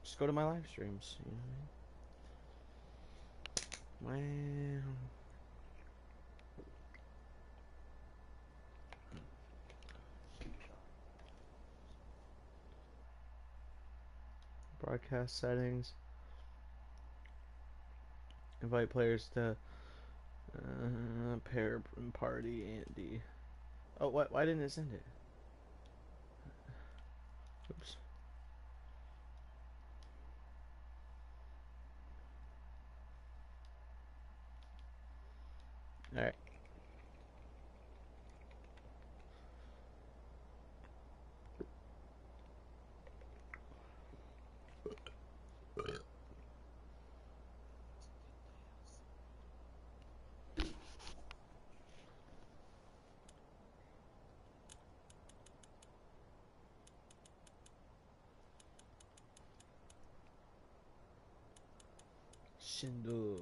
Just go to my live streams. You know what I mean? Wow. Broadcast settings. Invite players to pair and party Andy. Oh, what? Why didn't it send it? Oops. All right. Shindo.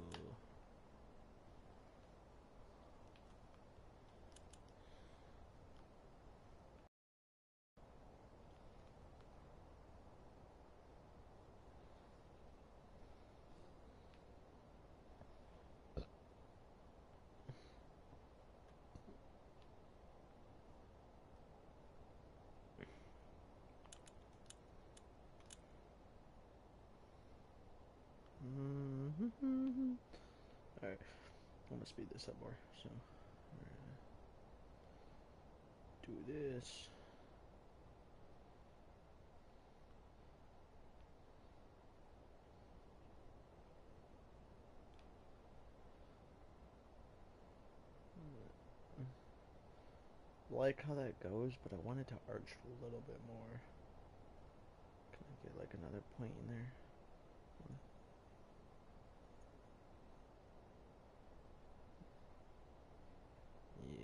All right. I'm gonna speed this up more. So we're gonna do this. Like how that goes, but I want it to arch a little bit more. Can I get like another point in there?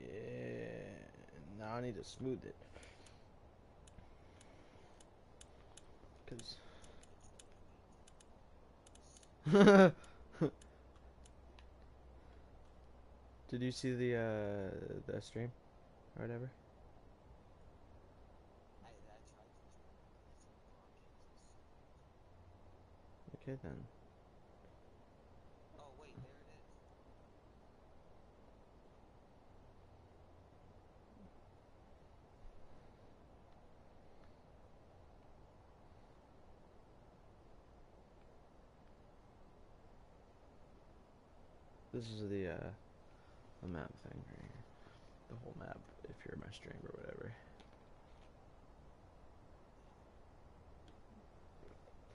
Yeah. Now I need to smooth it. Cause did you see the stream or whatever? Okay then. This is the map thing right here. The whole map if you're my stream or whatever.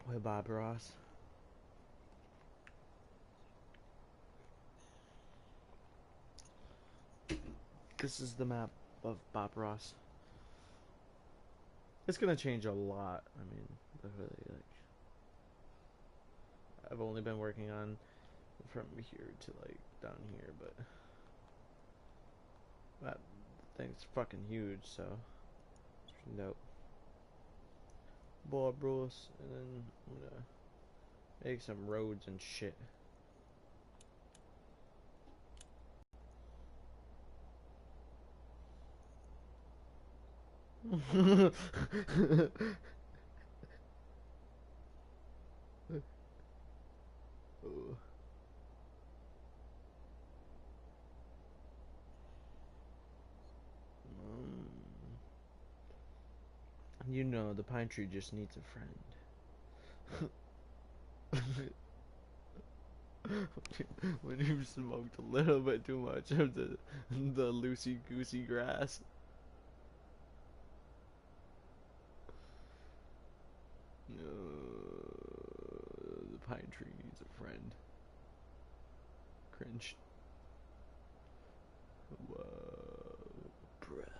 With Bob Ross. This is the map of Bob Ross. It's gonna change a lot. I mean, really, like, I've only been working on from here to like down here, but that thing's fucking huge, so it's dope. Bob Ross, and then I'm gonna make some roads and shit. You know, the pine tree just needs a friend. When you smoked a little bit too much of the loosey goosey grass. The pine tree needs a friend. Cringe. Whoa, brother.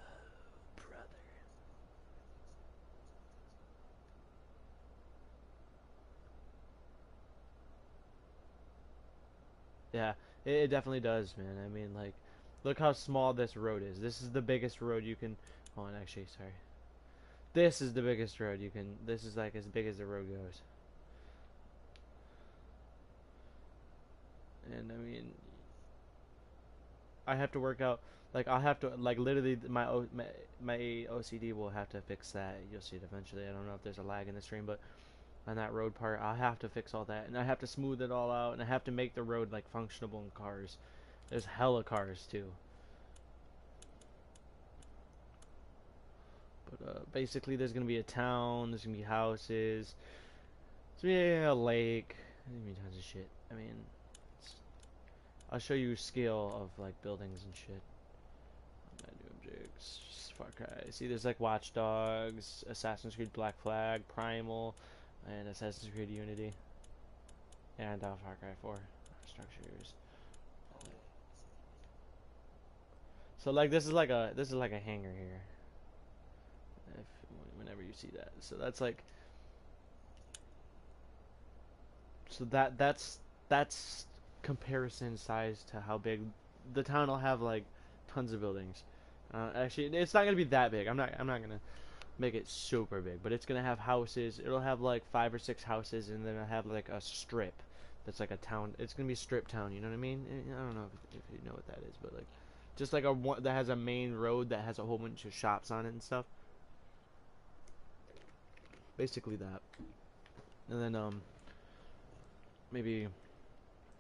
Yeah, it definitely does, man. I mean, like, look how small this road is. This is the biggest road you can. Hold on, actually, sorry. This is the biggest road you can. This is like as big as the road goes. And I mean, I have to work out. Like, I'll have to, like, literally, my OCD will have to fix that. You'll see it eventually. I don't know if there's a lag in the stream, but on that road part. I'll have to fix all that, and I have to smooth it all out, and I have to make the road like functionable in cars. There's hella cars too. But basically, there's gonna be a town. There's gonna be houses. There's gonna be a lake. There's gonna be tons of shit. I mean, I'll show you scale of like buildings and shit. New objects. Far Cry. See, there's like Watch Dogs, Assassin's Creed Black Flag, Primal, and Assassin's Creed Unity, and Far Cry 4 structures. So like this is like a hangar here. Whenever you see that, so that's like, so that's comparison size to how big the town will have. Like tons of buildings. Actually, it's not gonna be that big. I'm not gonna make it super big, but it's gonna have houses. It'll have like 5 or 6 houses, and then it'll have like a strip that's like a town. It's gonna be a strip town. You know what I mean? I don't know if you know what that is, but like just like a one that has a main road that has a whole bunch of shops on it and stuff. Basically that. And then maybe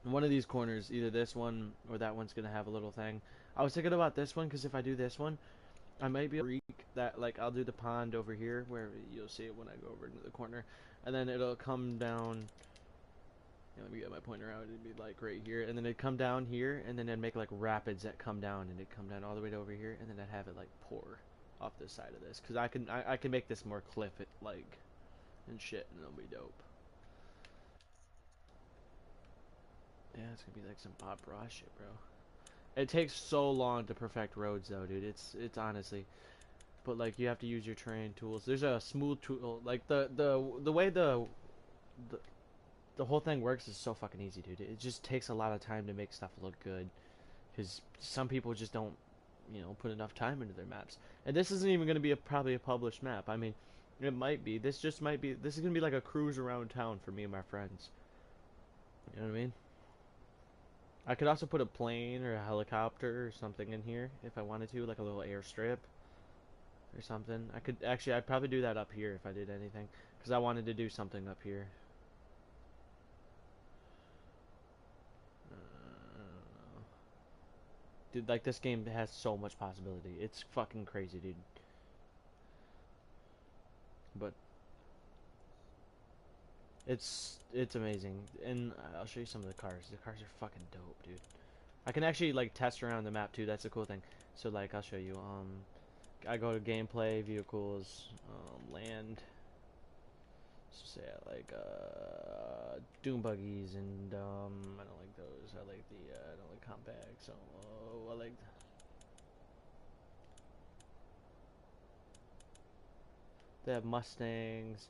one of these corners, either this one or that one's gonna have a little thing. I was thinking about this one because if I do this one, I might be able to freak that, like, I'll do the pond over here where you'll see it when I go over into the corner, and then it'll come down. Yeah, let me get my pointer out. It'd be like right here, and then it'd come down here, and then it'd make like rapids that come down, and it'd come down all the way to over here, and then I'd have it like pour off this side of this, because I can make this more cliff it like and shit, and it'll be dope. Yeah, it's gonna be like some Bob Ross shit, bro. It takes so long to perfect roads, though, dude. It's honestly, but like you have to use your terrain tools. There's a smooth tool, like the way the whole thing works is so fucking easy, dude. It just takes a lot of time to make stuff look good, because some people just don't, put enough time into their maps. And this isn't even gonna be probably a published map. I mean, it might be. This just might be. This is gonna be like a cruise around town for me and my friends. You know what I mean? I could also put a plane or a helicopter or something in here if I wanted to, like a little airstrip or something. I'd probably do that up here if I did anything, because I wanted to do something up here. I don't know. Dude, like this game has so much possibility. It's fucking crazy, dude. But it's amazing, and I'll show you some of the cars. The cars are fucking dope, dude. I can actually like test around the map too. That's the cool thing. So like I'll show you. I go to gameplay, vehicles, land. So say I like doom buggies, and I don't like those. I like I don't like compact. So I like. They have Mustangs.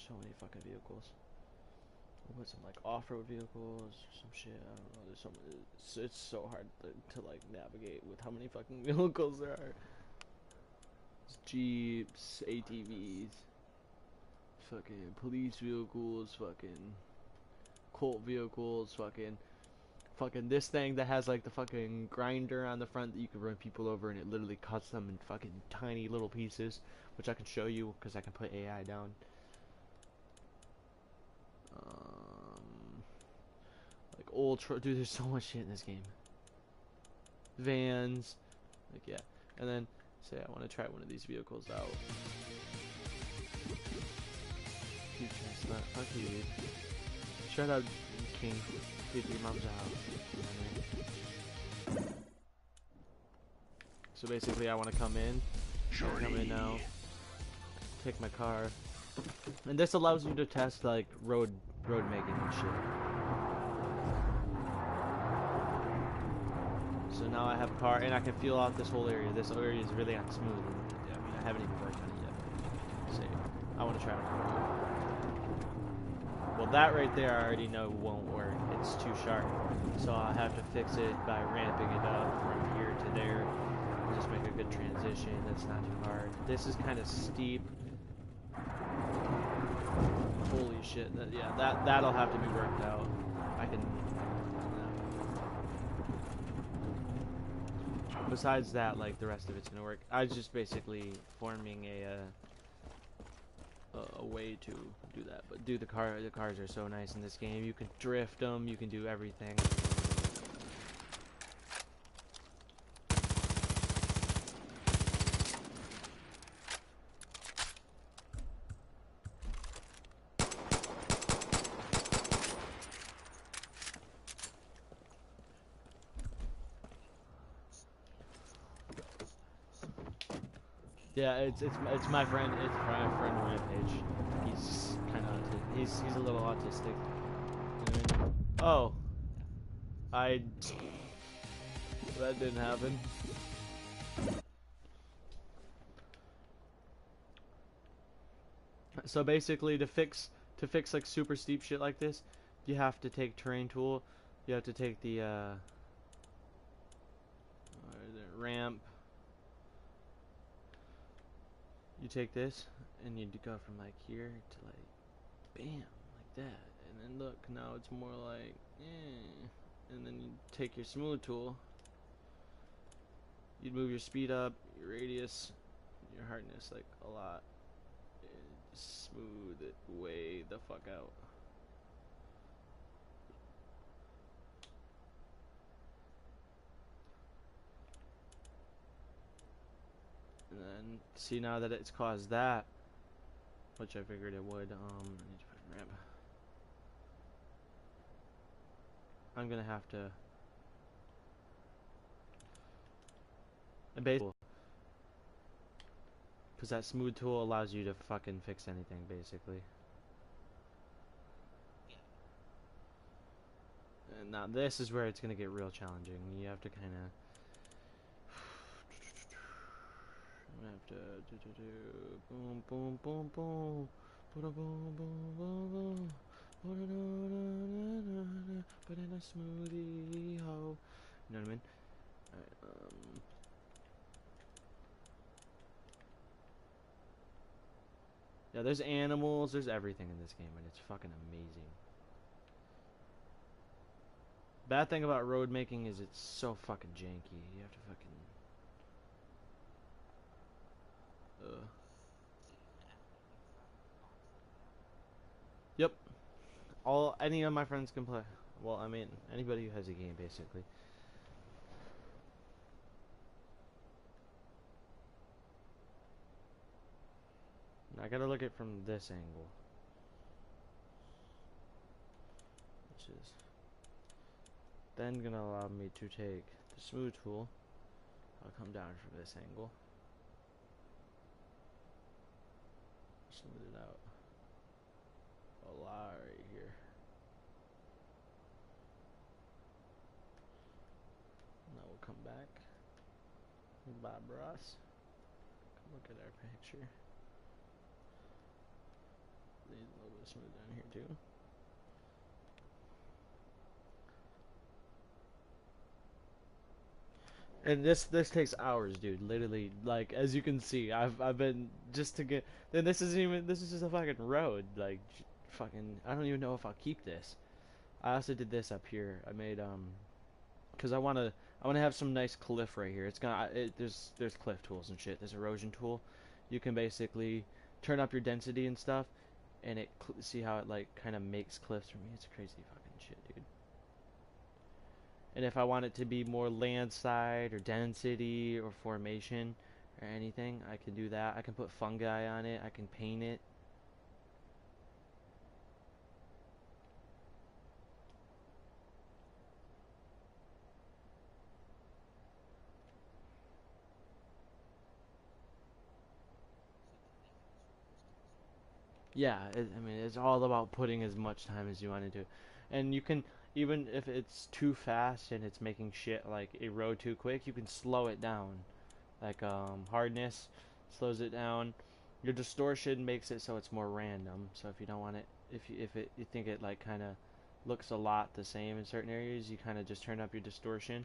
So many fucking vehicles. We'll put some like off-road vehicles or some shit. I don't know. There's so many. It's so hard to like navigate with how many fucking vehicles there are. There's Jeeps, ATVs, fucking police vehicles, fucking cult vehicles, fucking this thing that has like the fucking grinder on the front that you can run people over, and it literally cuts them in fucking tiny little pieces, which I can show you because I can put AI down. Like old dude, there's so much shit in this game. Vans, like yeah, and then say I want to try one of these vehicles out. Dude, fuck you, dude. Shut up, King. Dude, your mom's out. You know what I mean? So basically, I want to come in. Come in now. Take my car. And this allows you to test like road making and shit. So now I have a car, and I can feel out this whole area. This area is really not smooth. I mean, I haven't even worked on it yet. So I want to try it. Well, that right there I already know won't work. It's too sharp. So I'll have to fix it by ramping it up from here to there. Just make a good transition. That's not too hard. This is kind of steep. Holy shit! That'll have to be worked out. I can. besides that, like, the rest of it's gonna work. I was just basically forming a way to do that. But dude, the cars are so nice in this game. You can drift them, you can do everything. Yeah, it's my friend. It's my friend Rampage. He's kind of he's a little autistic. You know what I mean? Oh, I that didn't happen. So basically, to fix like super steep shit like this, you have to take terrain tool. You have to take the ramp. You take this, and you go from like here to like, bam, like that. And then look, now it's more like, and then you take your smooth tool. You'd move your speed up, your radius, your hardness like a lot. And smooth it way the fuck out. And then see now that it's caused that, which I figured it would. I need to put a ramp. I'm gonna have to. Basically, because that smooth tool allows you to fucking fix anything, basically. And now this is where it's gonna get real challenging. You have to kind of. I'm gonna have to boom, boom, boom, boom, boom, boom, boom, boom, put in a smoothie, ho. You know what I mean? Alright, yeah, there's animals, there's everything in this game, and it's fucking amazing. Bad thing about road making is it's so fucking janky. You have to fucking. Yep. Any of my friends can play. Well, I mean, anybody who has a game, basically. Now, I gotta look at it from this angle, which is then gonna allow me to take the smooth tool. I'll come down from this angle, smooth it out a lot right here. Now we'll come back. Bob Ross. Come look at our picture. Need a little bit of smooth down here too. And this takes hours, dude. Literally, like as you can see, I've been just to get. Then this is just a fucking road. Like, fucking. I don't even know if I'll keep this. I also did this up here. I made because I wanna have some nice cliff right here. It's gonna there's cliff tools and shit. There's erosion tool. You can basically turn up your density and stuff, and see how it like kind of makes cliffs for me. It's crazy fucking shit, dude. And if I want it to be more landslide or density or formation or anything, I can do that. I can put fungi on it. I can paint it. Yeah, I mean, it's all about putting as much time as you want to do. And you can, even if it's too fast and it's making shit like erode too quick, you can slow it down. Like hardness slows it down. Your distortion makes it so it's more random. So if you don't want it, you think it like kind of looks a lot the same in certain areas, you kind of just turn up your distortion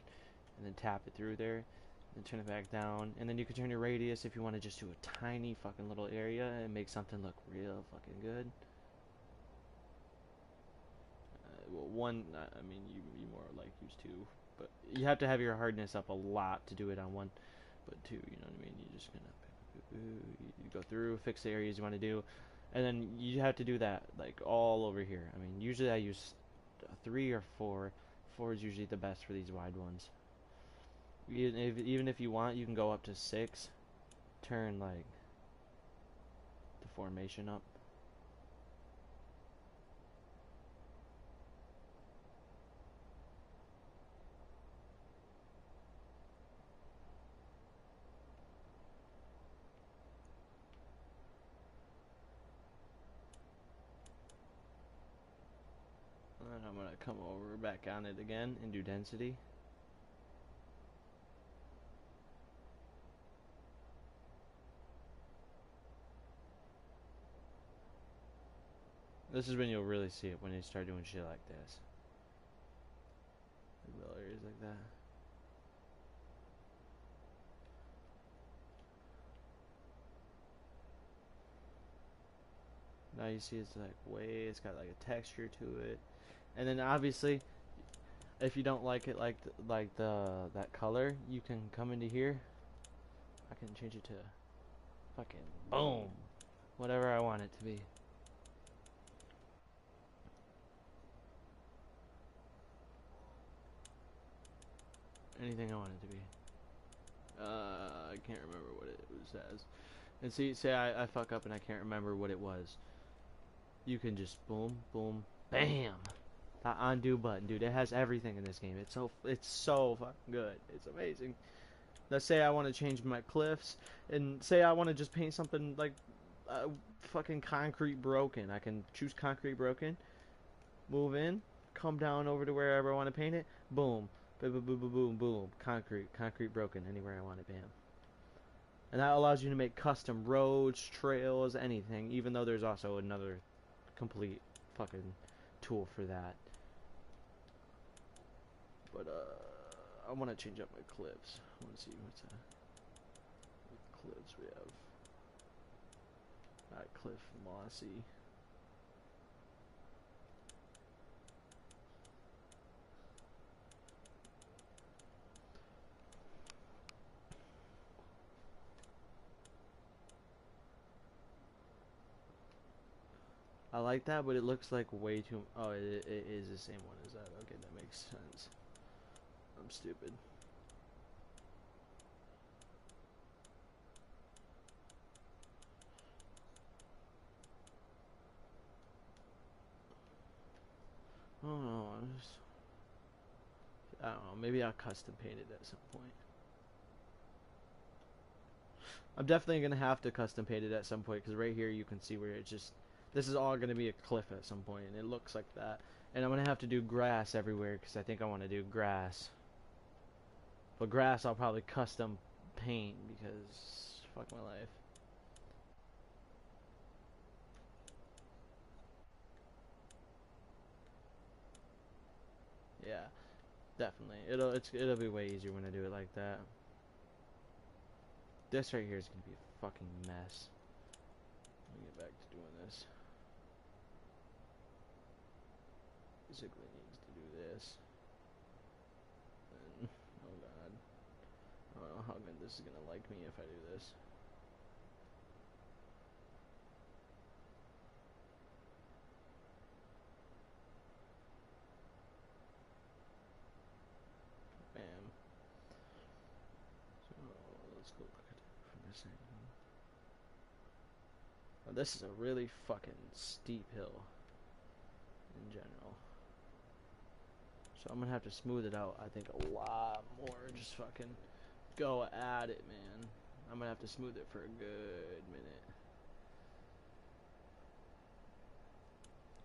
and then tap it through there and turn it back down. And then you can turn your radius if you want to just do a tiny fucking little area and make something look real fucking good. Well, one, I mean, you more like used to But you have to have your hardness up a lot to do it on one. But two, you know what I mean? You're just gonna you go through, fix the areas you want to do, and then you have to do that like all over here. I mean, usually I use 3 or 4. 4 is usually the best for these wide ones. Even if you want, you can go up to 6. Turn like the formation up. And then I'm gonna come over back on it again and do density. This is when you'll really see it, when you start doing shit like this. Like little areas like that. Now you see it's like it's got like a texture to it. And then obviously, if you don't like it like that color, you can come into here. I can change it to fucking boom. Whatever I want it to be. Anything I want it to be. I can't remember what it says. And see, say I fuck up and I can't remember what it was. You can just boom, boom, bam. That undo button, dude. It has everything in this game. It's so fucking good. It's amazing. Let's say I want to change my cliffs, and say I want to just paint something like fucking concrete broken. I can choose concrete broken, move in, come down over to wherever I want to paint it. Boom, boom, boom, boom, boom, boom, boom. Concrete broken. Anywhere I want it, bam. And that allows you to make custom roads, trails, anything. Even though there's also another complete fucking tool for that. But I want to change up my clips. I want to see what clips we have. Cliff Mossy. I like that, but it looks like way too. Oh, it is the same one as that. Okay, that makes sense. I'm stupid. Oh no, I don't know. Maybe I'll custom paint it at some point. I'm definitely gonna have to custom paint it at some point because right here you can see where it's just. This is all gonna be a cliff at some point, and it looks like that. And I'm gonna have to do grass everywhere because I think I want to do grass. But grass I'll probably custom paint because fuck my life. Yeah, definitely. It'll be way easier when I do it like that. This right here is gonna be a fucking mess. Let me get back to doing this. Basically needs to do this. And, oh god. I don't know how good this is gonna like me if I do this. Bam. So let's go look at it from this angle. Oh, this is a really fucking steep hill in general. So I'm gonna have to smooth it out, I think, a lot more. Just fucking go at it, man. I'm gonna have to smooth it for a good minute.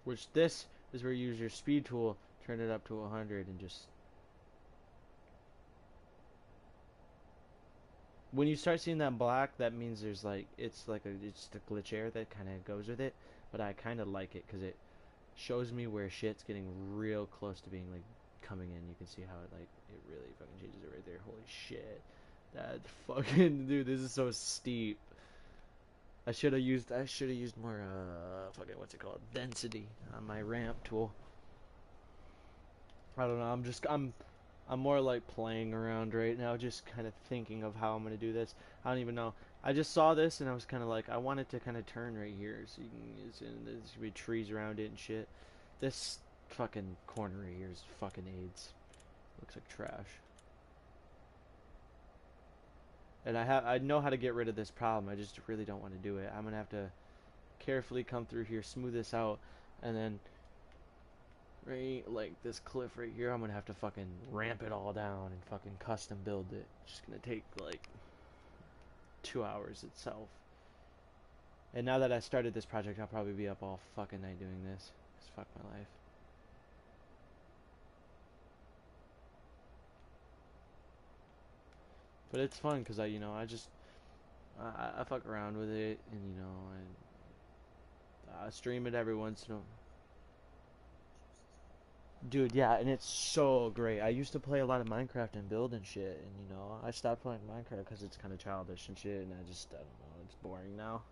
Which this is where you use your speed tool, turn it up to 100 and just... When you start seeing that black, that means there's like, it's the glitch air that kind of goes with it. But I kind of like it because it shows me where shit's getting real close to being like coming in. You can see how it really fucking changes it right there. Holy shit. That fucking, dude, this is so steep. I should have used more fucking, what's it called, density on my ramp tool. I don't know, I'm more like playing around right now, just kind of thinking of how I'm gonna do this. I don't even know. I just saw this and I was kind of like, I want it to kind of turn right here, so you can. There's gonna be trees around it and shit. This fucking corner right here is fucking AIDS. Looks like trash. And I know how to get rid of this problem. I just really don't want to do it. I'm gonna have to carefully come through here, smooth this out, and then right like this cliff right here, I'm gonna have to fucking ramp it all down and fucking custom build it. It's just gonna take like 2 hours itself. And now that I started this project, I'll probably be up all fucking night doing this. Cause fuck my life. But it's fun because I just I fuck around with it, and I stream it every once in a. Dude, yeah, and it's so great. I used to play a lot of Minecraft and build and shit, and I stopped playing Minecraft because it's kind of childish and shit, and I don't know, it's boring now.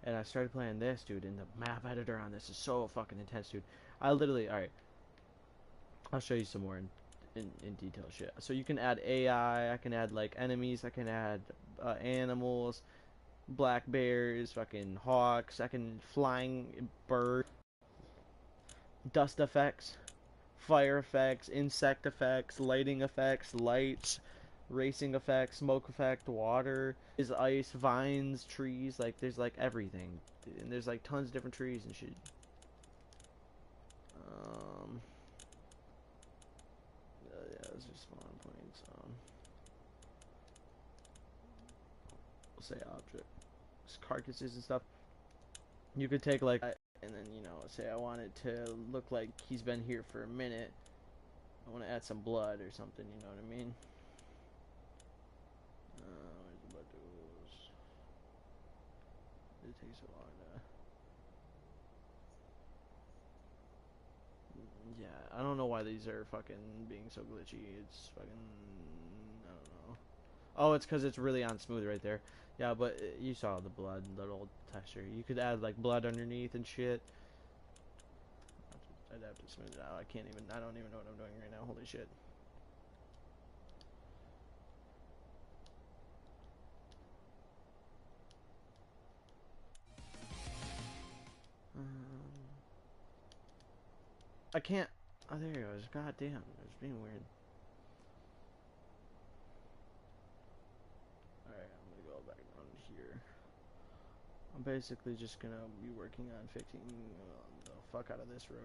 And I started playing this, dude, and the map editor on this is so fucking intense, dude. I literally, alright, I'll show you some more in detail shit. So you can add AI, I can add like enemies, I can add animals, black bears, fucking hawks, I can flying bird, dust effects, fire effects, insect effects, lighting effects, lights, racing effects, smoke effect, water, is ice, vines, trees, like there's like everything. And there's like tons of different trees and shit. Um yeah, those are spawn points. We'll say objects, carcasses and stuff. You could take like and then say I want it to look like he's been here for a minute. I want to add some blood or something, you know what I mean? Where's the blood tools? It takes so long to. Yeah, I don't know why these are fucking being so glitchy. It's fucking. I don't know. Oh, it's because it's really on smooth right there. Yeah, but you saw the blood, the old texture. You could add like blood underneath and shit. I'd have to smooth it out. I don't even know what I'm doing right now. Holy shit. I can't. Oh, there it goes. God damn. It's being weird. Alright, I'm gonna go back down here. I'm basically just gonna be working on fixing the fuck out of this road.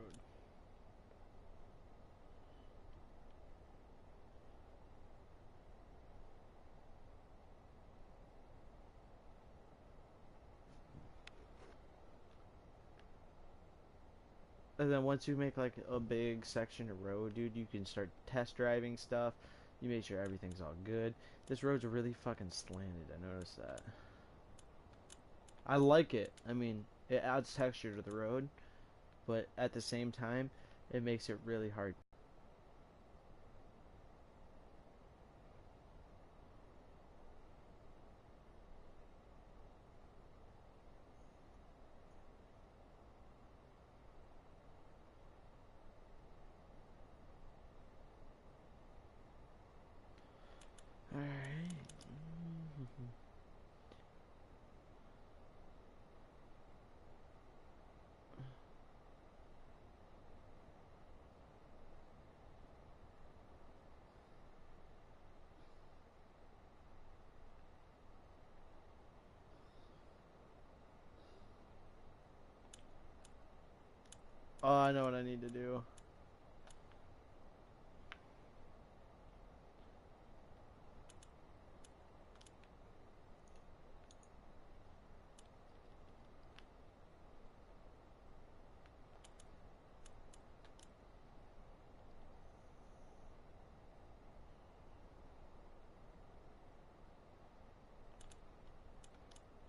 And then once you make like a big section of road, dude, you can start test driving stuff. You make sure everything's all good. This road's really fucking slanted. I noticed that. I like it. I mean, it adds texture to the road, but at the same time, it makes it really hard. Alright. Oh, I know what I need to do.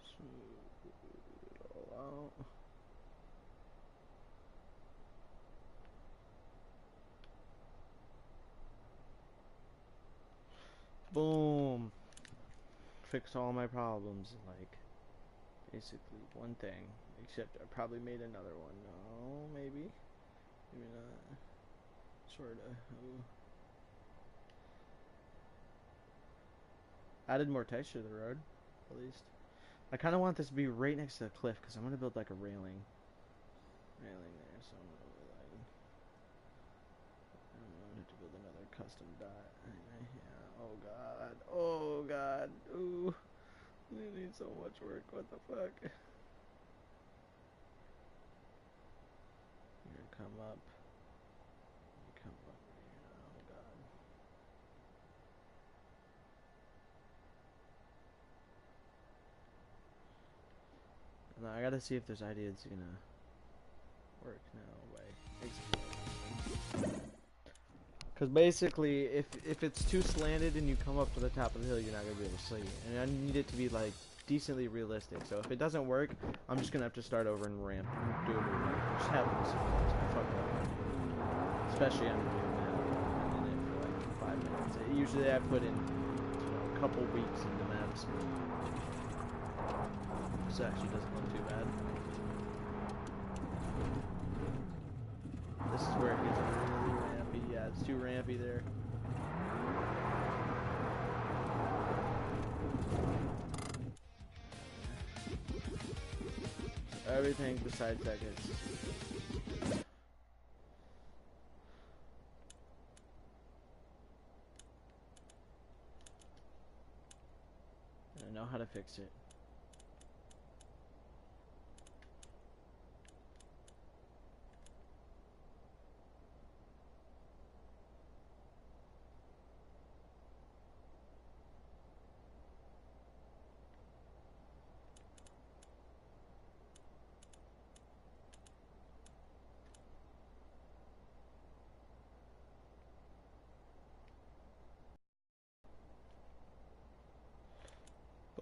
Smooth it all out. Boom. Fix all my problems in like basically one thing. Except I probably made another one. No, maybe. Maybe not. Sorta. Ooh. Added more texture to the road, at least. I kind of want this to be right next to the cliff because I'm gonna build like a railing there. So I'm gonna like, I have to build another custom dot. Yeah. Oh god. Oh god. Ooh. It needs so much work. What the fuck? You're gonna come up. You come up. Oh god. No, I gotta see if this idea is gonna work now. Because basically, if it's too slanted and you come up to the top of the hill, you're not gonna be able to see it. And I need it to be like decently realistic. So if it doesn't work, I'm just gonna have to start over and ramp and do it again. Just happens sometimes. I fucked up, especially on the new map. I'm in it for like 5 minutes. Usually I put in a couple weeks into maps. This actually doesn't look too bad. This is where it gets really rampy. Yeah, it's too rampy there. Everything besides that gets... I know how to fix it.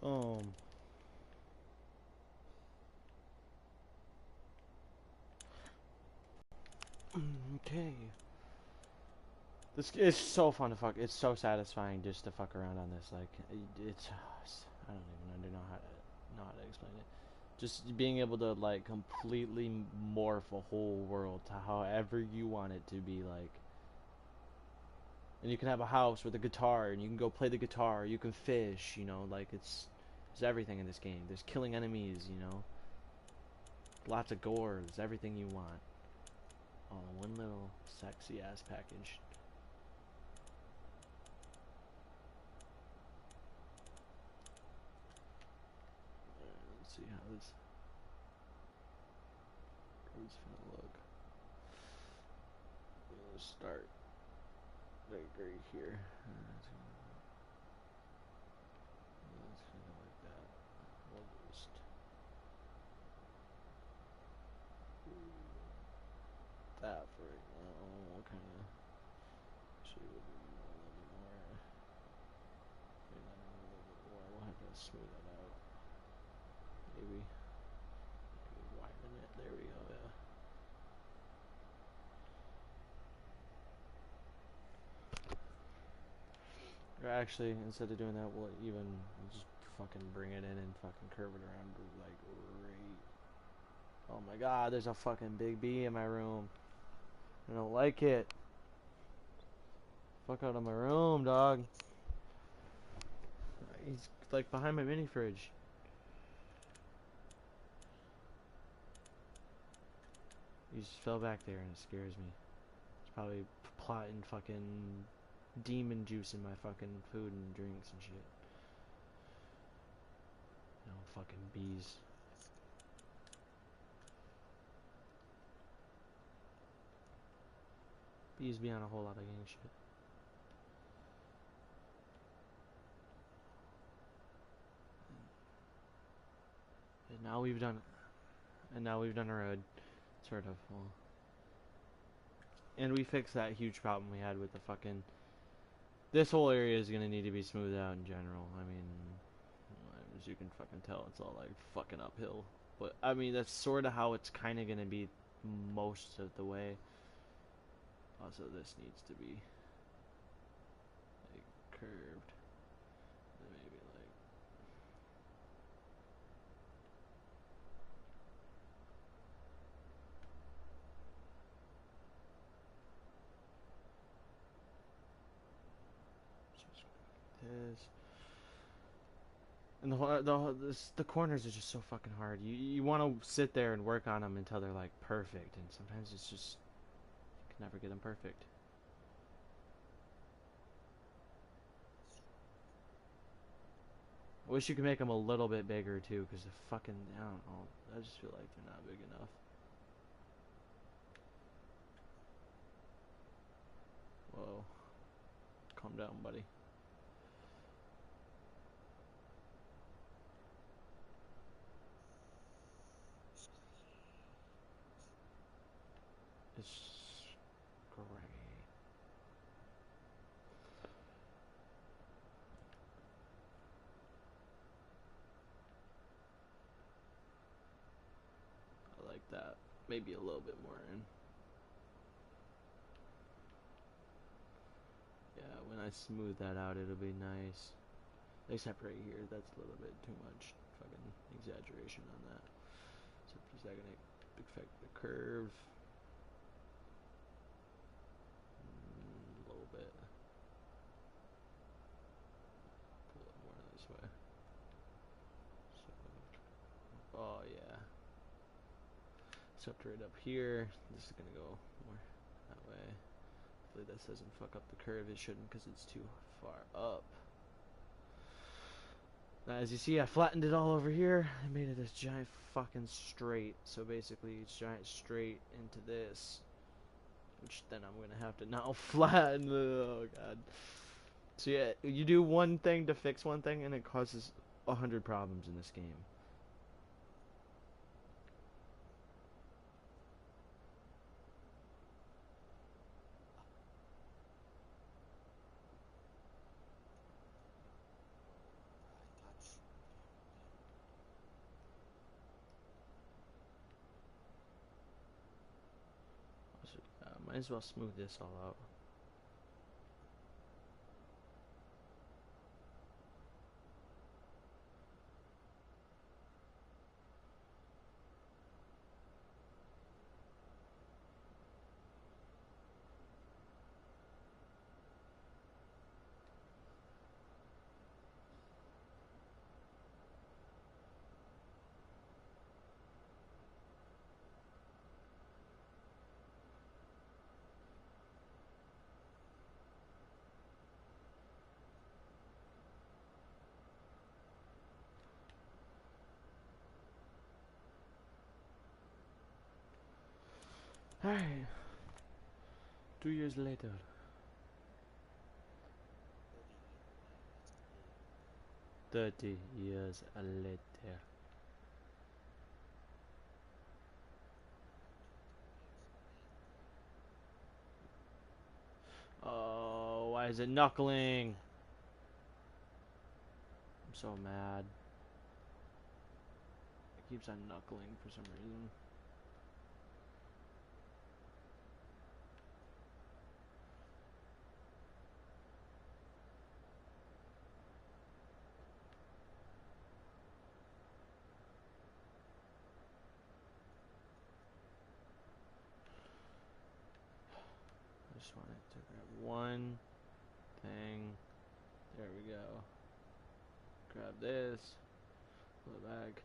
Boom. Okay. This is so fun to fuck. It's so satisfying just to fuck around on this. Like, it's... I don't even know how to explain it. Just being able to, like, completely morph a whole world to however you want it to be, like... And you can have a house with a guitar, and you can go play the guitar, you can fish, you know, like, there's everything in this game. There's killing enemies, you know. Lots of gore, there's everything you want. All in one little sexy-ass package. Let's see how this road's gonna look. Let's start like right here. It's kind of like that. We'll just do that for right now. We'll kind of show you a little bit more. Maybe not a little bit more. We'll have to smooth that out. Maybe widen it. There we go. Yeah. Or actually, instead of doing that, we'll even just fucking bring it in and fucking curve it around, like, right. Oh my god, there's a fucking big bee in my room. I don't like it. Fuck out of my room, dog. He's like behind my mini fridge. He just fell back there and it scares me. He's probably plotting fucking demon juice in my fucking food and drinks and shit. No fucking bees. Bees be on a whole lot of gang shit. And now we've done a road, sort of. Well, and we fixed that huge problem we had with the fucking... This whole area is gonna need to be smoothed out in general. I mean, as you can fucking tell, it's all like fucking uphill. But I mean, that's sort of how it's kind of gonna be most of the way. Also, this needs to be like curved. Maybe like... Just like this. And the corners are just so fucking hard. You want to sit there and work on them until they're like perfect, and sometimes it's just you can never get them perfect. I wish you could make them a little bit bigger too, because the fucking I don't know. I just feel like they're not big enough. Whoa, calm down, buddy. It's great. I like that. Maybe a little bit more in. Yeah, when I smooth that out, it'll be nice. Except right here, that's a little bit too much fucking exaggeration on that. So is that gonna affect the curve? A little bit. Pull it more this way. So, oh yeah. Except right up here, this is gonna go more that way. Hopefully this doesn't fuck up the curve. It shouldn't, because it's too far up. Now, as you see, I flattened it all over here. I made it this giant fucking straight. So basically, it's giant straight into this, which then I'm gonna have to now flatten. Oh god. So yeah, you do one thing to fix one thing, and it causes 100 problems in this game. So, might as well smooth this all out. Alright. 2 years later. 30 years later. Oh, why is it knuckling? I'm so mad. It keeps on knuckling for some reason. I just wanted to grab one thing. There we go. Grab this. Pull it back.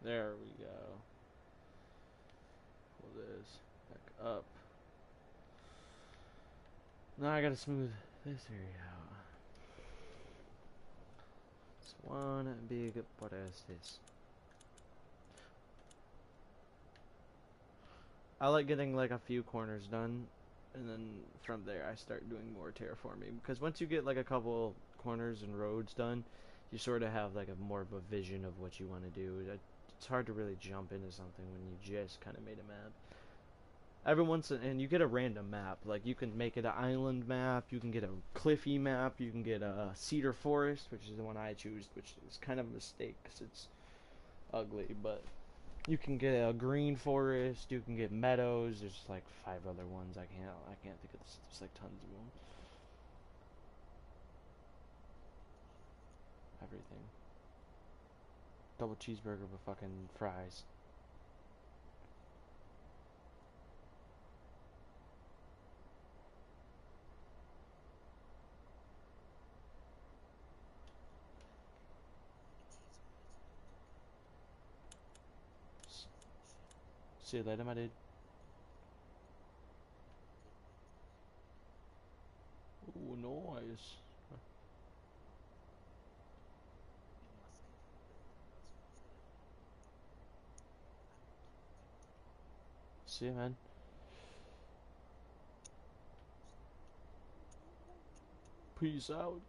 There we go. Pull this back up. Now I gotta smooth this area out. It's one big this. I like getting like a few corners done, and then from there I start doing more terraforming, because once you get like a couple corners and roads done, you sort of have like a more of a vision of what you want to do. It's hard to really jump into something when you just kind of made a map. Every once and you get a random map, like you can make it an island map, you can get a cliffy map, you can get a cedar forest, which is the one I choose, which is kind of a mistake because it's ugly, but you can get a green forest, you can get meadows. There's like 5 other ones. I can't think of this. There's like tons of them. Everything. Double cheeseburger with fucking fries. See you later, my dude. Oh, nice. See you, man. Peace out.